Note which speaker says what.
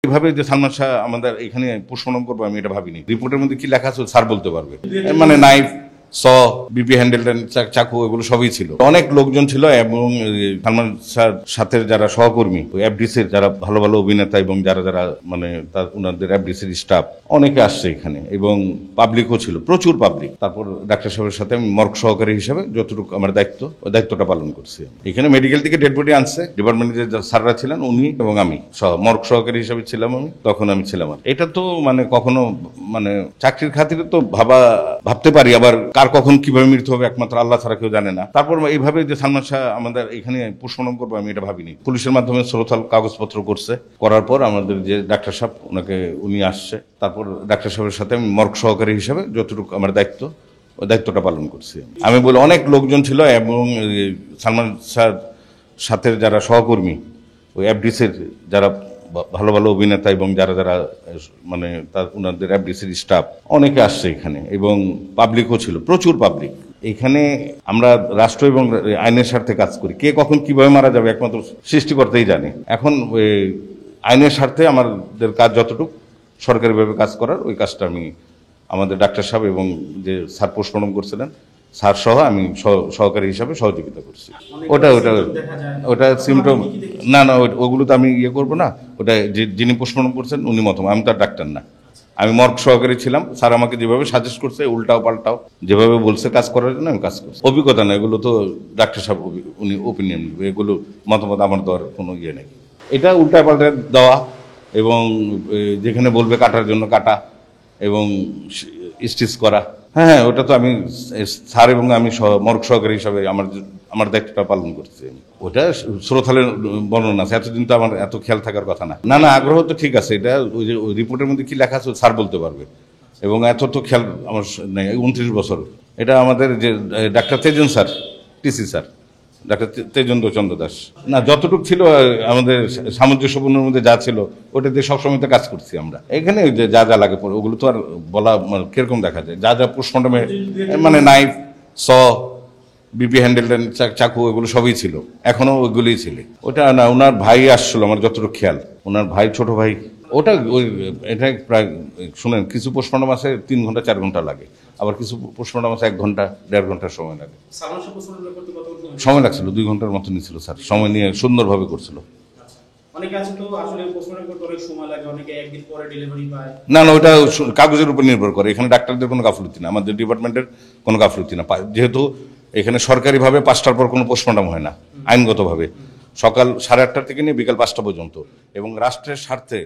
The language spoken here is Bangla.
Speaker 1: এভাবে যে সালমান শাহ আমাদের এখানে পোস্টমর্টম করবো আমি এটা ভাবিনি। রিপোর্টের মধ্যে কি লেখা আছে স্যার বলতে পারবে। মানে নাইফ, বিপি হ্যান্ডেল, চাকু এগুলো সবই ছিল। অনেক লোকজন ছিল এবং সালমান শাহর সাথে যারা সহকর্মী এফডিসির যারা ভালো ভালো অভিনেতা এবং যারা যারা মানে ওনাদের এফডিসির স্টাফ অনেকে আসছে এখানে এবং পাবলিকও ছিল, প্রচুর পাবলিক। তারপর ডাক্তার সাহেবের সাথে আমি মর্গ সহকারী হিসেবে যতটুকু আমার দায়িত্বটা পালন করছি। এখানে মেডিকেল থেকে ডেড বডি আনছে, ডিপার্টমেন্টে যে স্যাররা ছিলেন উনি এবং আমি মর্গ সহকারী হিসেবে ছিলাম। আমি তখন আমি ছিলাম। এটা তো মানে কখনো মানে চাকরির খাতিরে তো ভাবতে পারি, আবার কার কখন কিভাবে মৃত্যু হবে একমাত্র আল্লাহ ছাড়া কেউ জানে না। তারপর এইভাবে যে সালমান শাহ আমাদের এখানে পোস্টমর্টম করবো আমি এটা ভাবিনি। পুলিশের মাধ্যমে শ্রোতাল কাগজপত্র করছে, করার পর আমাদের যে ডাক্তার সাহেব উনি আসছে। তারপর ডাক্তার সাহেবের সাথে আমি মর্গ সহকারী হিসেবে যতটুকু আমার দায়িত্বটা পালন করছি। আমি বলি অনেক লোকজন ছিল এবং সালমান শাহর সাথে যারা সহকর্মী ওই এফডিসির যারা ভালো ভালো অভিনেতা এবং যারা যারা মানে ওনাদের এফডিসির স্টাফ অনেকে আসছে এখানে এবং পাবলিকও ছিল, প্রচুর পাবলিক। এখানে আমরা রাষ্ট্র এবং আইনের স্বার্থে কাজ করি। কে কখন কিভাবে মারা যাবে একমাত্র সৃষ্টিকর্তাই জানে। এখন আইনের স্বার্থে আমাদের কাজ যতটুকু সরকারিভাবে কাজ করার, ওই কাজটা আমি আমাদের ডাক্তার সাহেব এবং যে স্যার পোস্টমর্টম করছিলেন স্যার সহ আমি সহকারী হিসাবে সহযোগিতা করছি। ওটা সিমটম না, ওগুলো তো আমি করবো না। ওটা যিনি পোস্টমর্টম করছেন উনি মতম, আমি তো আর ডাক্তার না। আমি মর্গ সহকারী ছিলাম। স্যার আমাকে যেভাবে সাজেস্ট করছে উল্টাও পাল্টাও যেভাবে বলছে কাজ করার জন্য আমি কাজ করছি। অভিজ্ঞতা না, এগুলো তো ডাক্তার সাহেব উনি ওপিনিয়ন দিবে, এগুলো মতামত আমার দেওয়ার কোনো নেই। এটা উল্টা পাল্টা দেওয়া এবং যেখানে বলবে কাটার জন্য কাটা এবং স্টিচ করা। হ্যাঁ, ওটা তো আমি স্যার এবং আমি মর্গ সহকারী হিসাবে আমার দায়িত্বটা পালন করছি। ওটা শ্রোতালের বর্ণনা আছে, এতদিন তো আমার এত খেয়াল থাকার কথা না। না আগ্রহ তো ঠিক আছে। এটা ওই যে রিপোর্টের মধ্যে কি লেখা আছে স্যার বলতে পারবে এবং এত তো খেয়াল আমার নেই। 29 বছর। এটা আমাদের যে doctor Tejen sir, TC sir, doctor Tejendra Chandra Das. না, যতটুকু ছিল আমাদের সামঞ্জস্যপূর্ণের মধ্যে যা ছিল ওটা দিয়ে সবসময় তো কাজ করছি আমরা। এখানে যা যা লাগে পড়ে ওগুলো তো আর বলা কিরকম দেখা যায়। যা যা পোস্টমর্টমে মানে নাইফ, বিপি হ্যান্ডেল, চাকু এগুলো সবই ছিল, এখনো ওইগুলোই ছিল। ওটা না, ওনার ভাই আসছিল আমার যতটুকু খেয়াল, ওনার ভাই, ছোট ভাই। ওটা এটা প্রায় শুনেন, কিছু পোস্টমর্টম আছে 3 ঘন্টা 4 ঘন্টা লাগে, আবার কিছু পোস্টমর্টম আছে 1 ঘন্টা 1.5 ঘন্টার সময় লাগে। সময় লাগছিল 2 ঘন্টার মতো নিয়েছিল স্যার। সময় নিয়ে সুন্দরভাবে করছিল। না, ওটা কাগজের উপর নির্ভর করে। এখানে ডাক্তারদের কোনো গাফলতি না, আমাদের ডিপার্টমেন্টের কোনো গাফলতি না। যেহেতু এখানে সরকারিভাবে 5টার পর কোনো পোস্টমর্টম হয় না, আইনগতভাবে সকাল 8:30 থেকে নিয়ে বিকাল 5টা পর্যন্ত, এবং রাষ্ট্রের স্বার্থে